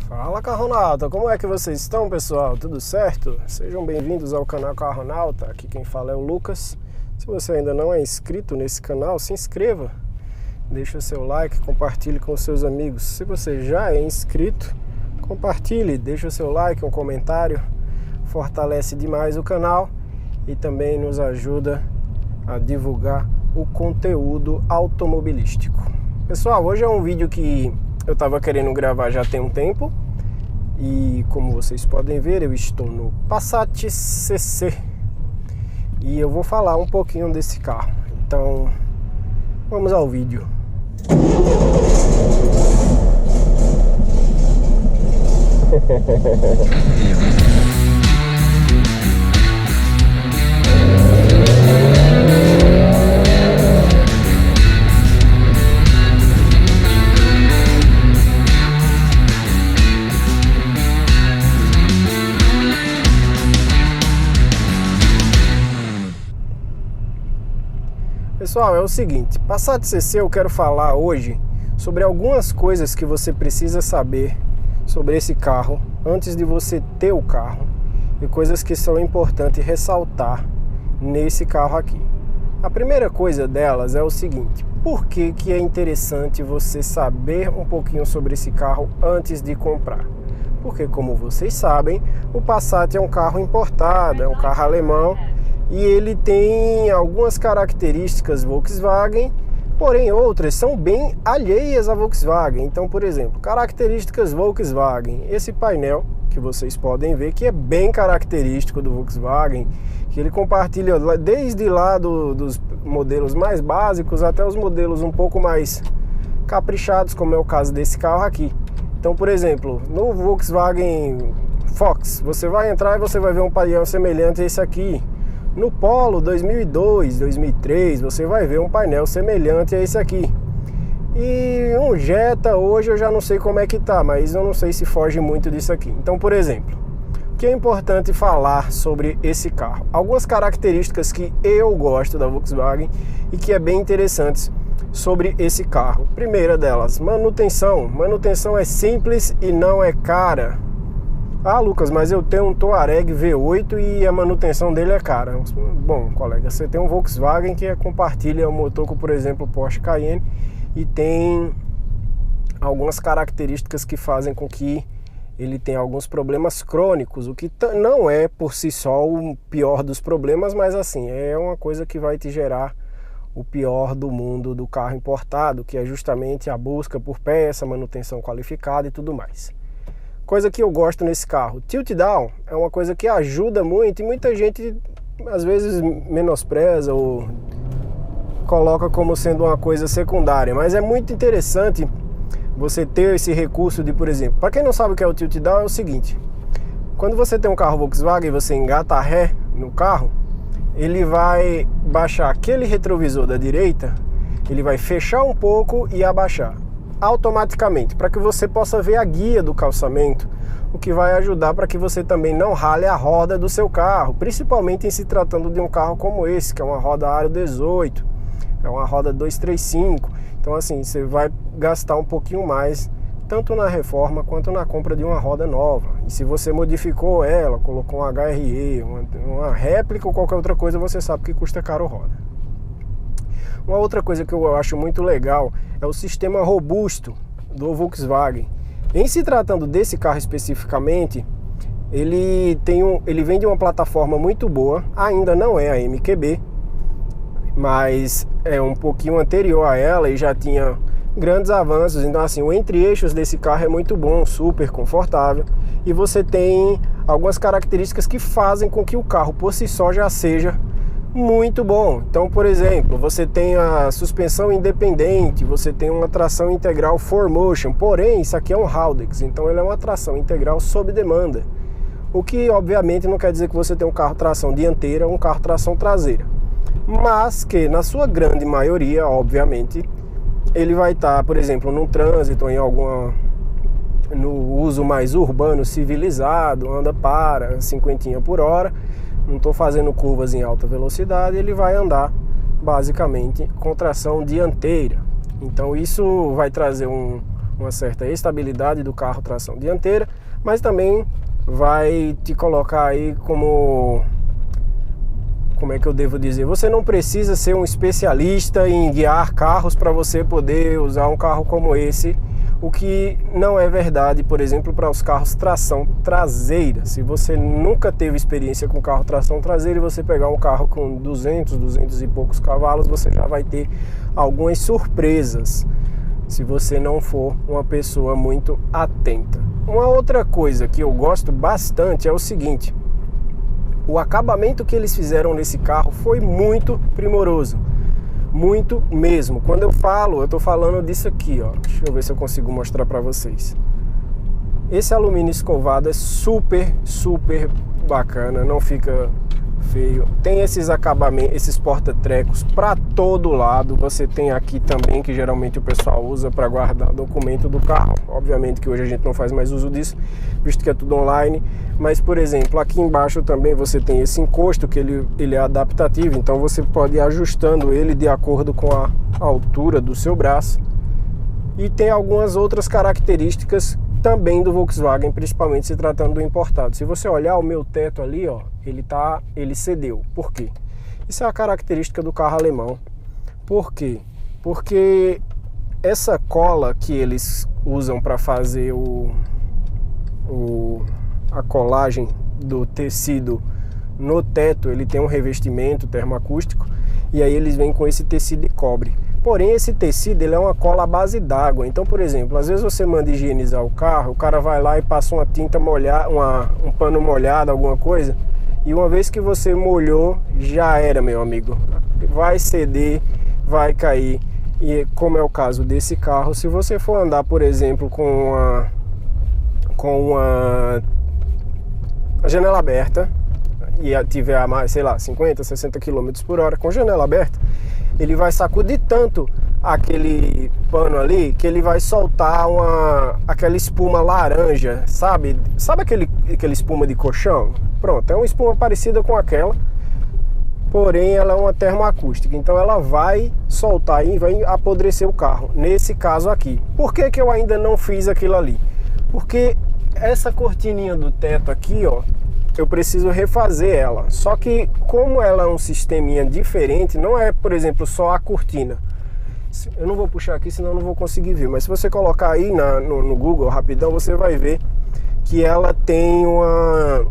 Fala Carronauta, como é que vocês estão, pessoal? Tudo certo? Sejam bem-vindos ao canal Carronauta, aqui quem fala é o Lucas. Se você ainda não é inscrito nesse canal, se inscreva, deixa seu like, compartilhe com seus amigos. Se você já é inscrito, compartilhe, deixa seu like, um comentário, fortalece demais o canal e também nos ajuda a divulgar o conteúdo automobilístico. Pessoal, hoje é um vídeo que eu estava querendo gravar já tem um tempo e como vocês podem ver eu estou no Passat CC e eu vou falar um pouquinho desse carro. Então vamos ao vídeo. Pessoal, é o seguinte, Passat CC eu quero falar hoje sobre algumas coisas que você precisa saber sobre esse carro antes de você ter o carro e coisas que são importantes ressaltar nesse carro aqui. A primeira coisa delas é o seguinte, por que que é interessante você saber um pouquinho sobre esse carro antes de comprar? Porque como vocês sabem, o Passat é um carro importado, é um carro alemão, e ele tem algumas características Volkswagen, porém outras são bem alheias a Volkswagen. Então, por exemplo, características Volkswagen, esse painel que vocês podem ver que é bem característico do Volkswagen, que ele compartilha desde lá dos modelos mais básicos até os modelos um pouco mais caprichados, como é o caso desse carro aqui. Então, por exemplo, no Volkswagen Fox, você vai entrar e você vai ver um painel semelhante a esse aqui. No Polo 2002, 2003, você vai ver um painel semelhante a esse aqui. E um Jetta hoje eu já não sei como é que tá, mas eu não sei se foge muito disso aqui. Então, por exemplo, o que é importante falar sobre esse carro? Algumas características que eu gosto da Volkswagen e que é bem interessantes sobre esse carro. Primeira delas, manutenção. Manutenção é simples e não é cara. Ah, Lucas, mas eu tenho um Touareg V8 e a manutenção dele é cara. Bom, colega, você tem um Volkswagen que compartilha o motor com, por exemplo, o Porsche Cayenne e tem algumas características que fazem com que ele tenha alguns problemas crônicos, o que não é por si só o pior dos problemas, mas assim, é uma coisa que vai te gerar o pior do mundo do carro importado, que é justamente a busca por peça, manutenção qualificada e tudo mais. Coisa que eu gosto nesse carro, tilt down é uma coisa que ajuda muito e muita gente às vezes menospreza ou coloca como sendo uma coisa secundária, mas é muito interessante você ter esse recurso de, por exemplo, para quem não sabe o que é o tilt down, é o seguinte, quando você tem um carro Volkswagen e você engata ré no carro, ele vai baixar aquele retrovisor da direita, ele vai fechar um pouco e abaixar automaticamente, para que você possa ver a guia do calçamento, o que vai ajudar para que você também não rale a roda do seu carro, principalmente em se tratando de um carro como esse, que é uma roda aro 18, é uma roda 235, então assim, você vai gastar um pouquinho mais, tanto na reforma quanto na compra de uma roda nova, e se você modificou ela, colocou um HRE, uma réplica ou qualquer outra coisa, você sabe que custa caro roda. Uma outra coisa que eu acho muito legal é o sistema robusto do Volkswagen. Em se tratando desse carro especificamente, ele vem de uma plataforma muito boa, ainda não é a MQB, mas é um pouquinho anterior a ela e já tinha grandes avanços. Então assim, o entre-eixos desse carro é muito bom, super confortável, e você tem algumas características que fazem com que o carro por si só já seja muito bom. Então, por exemplo, você tem a suspensão independente, você tem uma tração integral 4Motion, porém isso aqui é um Haldex, então ele é uma tração integral sob demanda, o que obviamente não quer dizer que você tem um carro tração dianteira ou um carro tração traseira, mas que na sua grande maioria, obviamente, ele vai estar, por exemplo, num trânsito, no uso mais urbano civilizado, anda para 50 por hora, não estou fazendo curvas em alta velocidade, ele vai andar basicamente com tração dianteira. Então isso vai trazer um uma certa estabilidade do carro tração dianteira, mas também vai te colocar aí como é que eu devo dizer? Você não precisa ser um especialista em guiar carros para você poder usar um carro como esse, o que não é verdade, por exemplo, para os carros tração traseira. Se você nunca teve experiência com carro tração traseira e você pegar um carro com 200 e poucos cavalos, você já vai ter algumas surpresas, se você não for uma pessoa muito atenta. Uma outra coisa que eu gosto bastante é o seguinte: o acabamento que eles fizeram nesse carro foi muito primoroso, muito mesmo. Quando eu estou falando disso aqui, ó. Deixa eu ver se eu consigo mostrar para vocês. Esse alumínio escovado é super bacana, não fica feio. Tem esses acabamentos, esses porta-trecos para todo lado. Você tem aqui também, que geralmente o pessoal usa para guardar documento do carro. Obviamente que hoje a gente não faz mais uso disso, visto que é tudo online. Mas, por exemplo, aqui embaixo também você tem esse encosto, que ele é adaptativo. Então você pode ir ajustando ele de acordo com a altura do seu braço. E tem algumas outras características também do Volkswagen, principalmente se tratando do importado. Se você olhar o meu teto ali, ó, ele cedeu. Por quê? Isso é a característica do carro alemão. Por quê? Porque essa cola que eles usam para fazer a colagem do tecido no teto, ele tem um revestimento termoacústico, e aí eles vêm com esse tecido de cobre. Porém, esse tecido ele é uma cola à base d'água. Então, por exemplo, às vezes você manda higienizar o carro, o cara vai lá e passa uma tinta molhada, um pano molhado, alguma coisa, e uma vez que você molhou, já era, meu amigo. Vai ceder, vai cair. E como é o caso desse carro, se você for andar, por exemplo, com a janela aberta e tiver a mais, sei lá, 50, 60 km por hora com janela aberta, ele vai sacudir tanto aquele pano ali que ele vai soltar aquela espuma laranja, sabe? Sabe aquele espuma de colchão? Pronto, é uma espuma parecida com aquela, porém ela é uma termoacústica, então ela vai soltar e vai apodrecer o carro, nesse caso aqui. Por que que eu ainda não fiz aquilo ali? Porque essa cortininha do teto aqui, ó, eu preciso refazer ela. Só que como ela é um sisteminha diferente, não é, por exemplo, só a cortina. Eu não vou puxar aqui, senão eu não vou conseguir ver. Mas se você colocar aí no Google rapidão, você vai ver que ela tem uma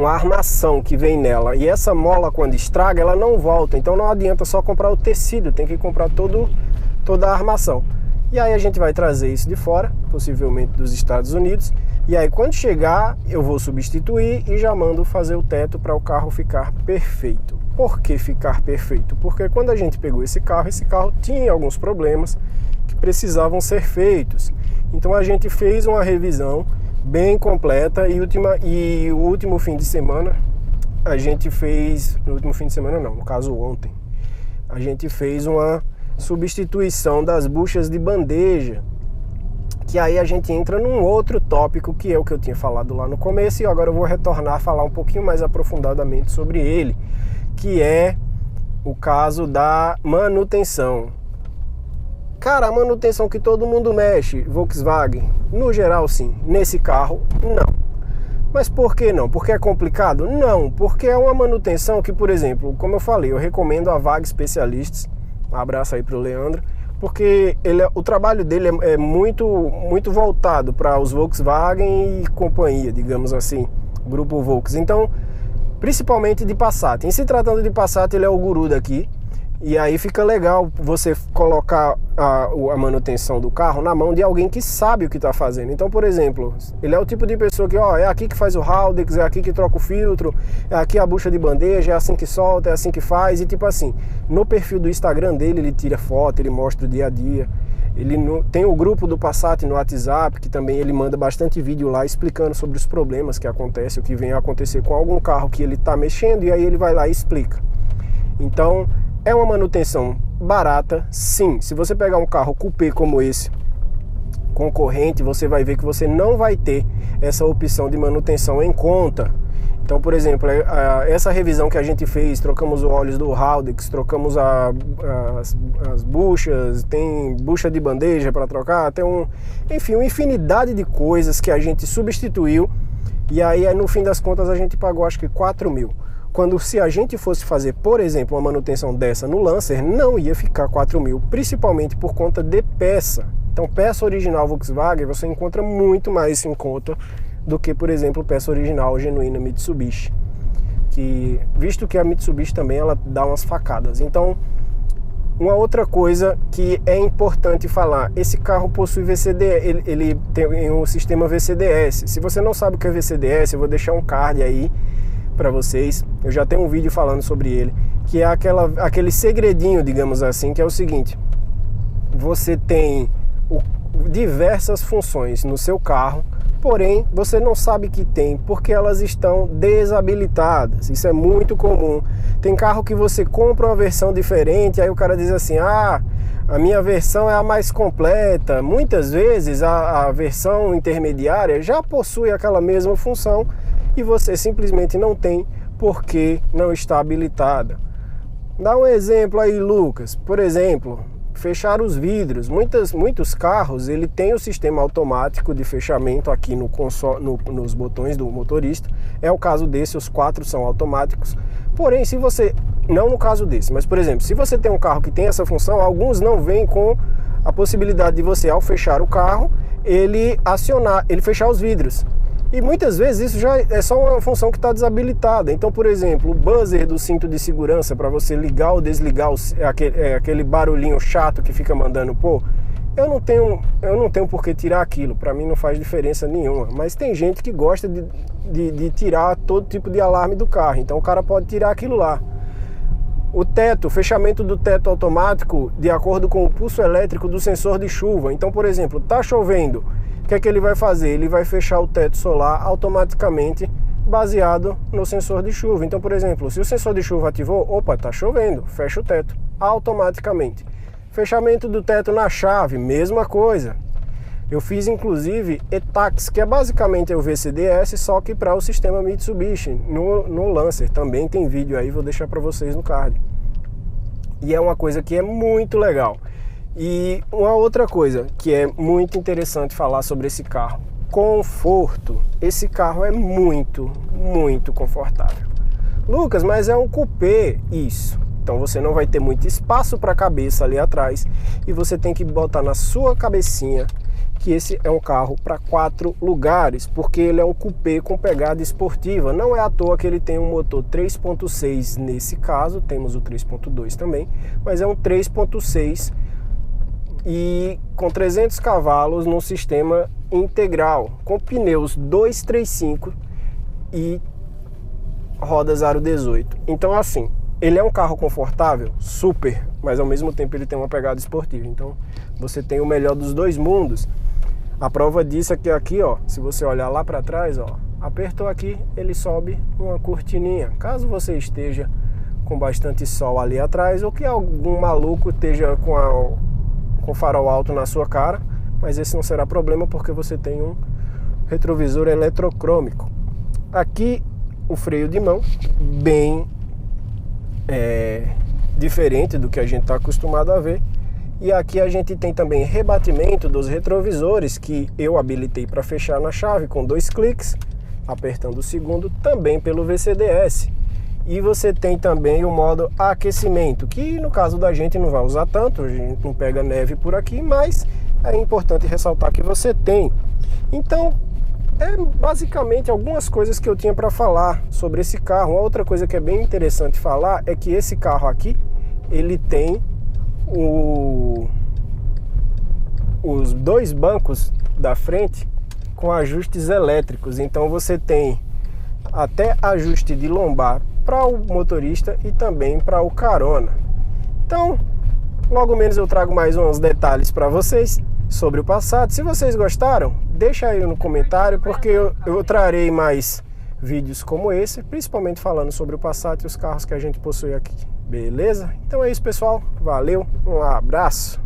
armação que vem nela. E essa mola, quando estraga, ela não volta. Então não adianta só comprar o tecido, tem que comprar toda a armação. E aí a gente vai trazer isso de fora, possivelmente dos Estados Unidos. E aí quando chegar, eu vou substituir e já mando fazer o teto para o carro ficar perfeito. Por que ficar perfeito? Porque quando a gente pegou esse carro tinha alguns problemas que precisavam ser feitos. Então a gente fez uma revisão bem completa e o último fim de semana a gente fez... No último fim de semana não, no caso ontem. A gente fez uma substituição das buchas de bandeja, que aí a gente entra num outro tópico, que é o que eu tinha falado lá no começo, e agora eu vou retornar a falar um pouquinho mais aprofundadamente sobre ele, que é o caso da manutenção. Cara, a manutenção que todo mundo mexe, Volkswagen, no geral sim, nesse carro não. Mas por que não? Porque é complicado? Não, porque é uma manutenção que, por exemplo, como eu falei, eu recomendo a VAG Specialists. Um abraço aí para o Leandro, porque o trabalho dele é muito voltado para os Volkswagen e companhia, digamos assim, grupo Volks. Então, principalmente de Passat. Em se tratando de Passat, ele é o guru daqui. E aí fica legal você colocar a manutenção do carro na mão de alguém que sabe o que está fazendo. Então, por exemplo, ele é o tipo de pessoa que, ó, é aqui que faz o Haldex, é aqui que troca o filtro, é aqui a bucha de bandeja, é assim que solta, é assim que faz. E tipo assim, no perfil do Instagram dele, ele tira foto, ele mostra o dia a dia. Ele tem o grupo do Passat no WhatsApp, que também ele manda bastante vídeo lá explicando sobre os problemas que acontecem, o que vem a acontecer com algum carro que ele está mexendo, e aí ele vai lá e explica. Então, é uma manutenção barata, sim. Se você pegar um carro coupé como esse, concorrente, você vai ver que você não vai ter essa opção de manutenção em conta. Então, por exemplo, essa revisão que a gente fez, trocamos os óleos do Haldex, trocamos as buchas, tem bucha de bandeja para trocar, enfim, uma infinidade de coisas que a gente substituiu, e aí no fim das contas a gente pagou acho que 4 mil. Quando se a gente fosse fazer, por exemplo, uma manutenção dessa no Lancer, não ia ficar 4 mil, principalmente por conta de peça. Então, peça original Volkswagen você encontra muito mais em conta do que, por exemplo, peça original genuína Mitsubishi, que, visto que a Mitsubishi também ela dá umas facadas. Então, uma outra coisa que é importante falar, esse carro possui VCD, ele tem um sistema VCDS. Se você não sabe o que é VCDS, eu vou deixar um card aí para vocês. Eu já tenho um vídeo falando sobre ele, que é aquele segredinho, digamos assim, que é o seguinte: você tem diversas funções no seu carro, porém você não sabe que tem porque elas estão desabilitadas. Isso é muito comum. Tem carro que você compra uma versão diferente, aí o cara diz assim: ah, a minha versão é a mais completa. Muitas vezes a versão intermediária já possui aquela mesma função e você simplesmente não tem porque não está habilitada. Dá um exemplo aí, Lucas. Por exemplo, fechar os vidros. Muitos carros ele tem o sistema automático de fechamento aqui nos botões do motorista. É o caso desse, os 4 são automáticos. Porém, se você, não no caso desse, mas por exemplo, se você tem um carro que tem essa função, alguns não vêm com a possibilidade de você, ao fechar o carro, ele fechar os vidros. E muitas vezes isso já é só uma função que está desabilitada. Então, por exemplo, o buzzer do cinto de segurança para você ligar ou desligar aquele barulhinho chato que fica mandando, pô, eu não tenho por que tirar aquilo, para mim não faz diferença nenhuma. Mas tem gente que gosta de tirar todo tipo de alarme do carro, então o cara pode tirar aquilo lá. O teto, o fechamento do teto automático de acordo com o pulso elétrico do sensor de chuva. Então, por exemplo, tá chovendo, o que é que ele vai fazer? Ele vai fechar o teto solar automaticamente baseado no sensor de chuva. Então, por exemplo, se o sensor de chuva ativou, opa, tá chovendo, fecha o teto automaticamente. Fechamento do teto na chave, mesma coisa. Eu fiz inclusive ETAX, que é basicamente o VCDS, só que para o sistema Mitsubishi, no Lancer. Também tem vídeo aí, vou deixar para vocês no card. E é uma coisa que é muito legal. E uma outra coisa que é muito interessante falar sobre esse carro: conforto. Esse carro é muito, muito confortável. Lucas, mas é um coupé. Isso. Então você não vai ter muito espaço para a cabeça ali atrás e você tem que botar na sua cabecinha que esse é um carro para 4 lugares, porque ele é um coupé com pegada esportiva. Não é à toa que ele tem um motor 3.6 nesse caso, temos o 3.2 também, mas é um 3.6 e com 300 cavalos no sistema integral, com pneus 235 e rodas aro 18. Então assim, ele é um carro confortável, super, mas ao mesmo tempo ele tem uma pegada esportiva. Então você tem o melhor dos dois mundos. A prova disso é que aqui, ó, se você olhar lá para trás, ó, apertou aqui, ele sobe uma cortininha. Caso você esteja com bastante sol ali atrás, ou que algum maluco esteja com o farol alto na sua cara, mas esse não será problema porque você tem um retrovisor eletrocrômico. Aqui o freio de mão, bem diferente do que a gente está acostumado a ver. E aqui a gente tem também rebatimento dos retrovisores, que eu habilitei para fechar na chave com 2 cliques, apertando o segundo, também pelo VCDS. E você tem também o modo aquecimento, que no caso da gente não vai usar tanto, a gente não pega neve por aqui, mas é importante ressaltar que você tem. Então, é basicamente algumas coisas que eu tinha para falar sobre esse carro. Uma outra coisa que é bem interessante falar é que esse carro aqui, ele tem os 2 bancos da frente com ajustes elétricos. Então você tem até ajuste de lombar para o motorista e também para o carona. Então, logo menos eu trago mais uns detalhes para vocês sobre o Passat. Se vocês gostaram, deixa aí no comentário, porque eu trarei mais vídeos como esse, principalmente falando sobre o Passat e os carros que a gente possui aqui. Beleza? Então é isso, pessoal. Valeu, um abraço.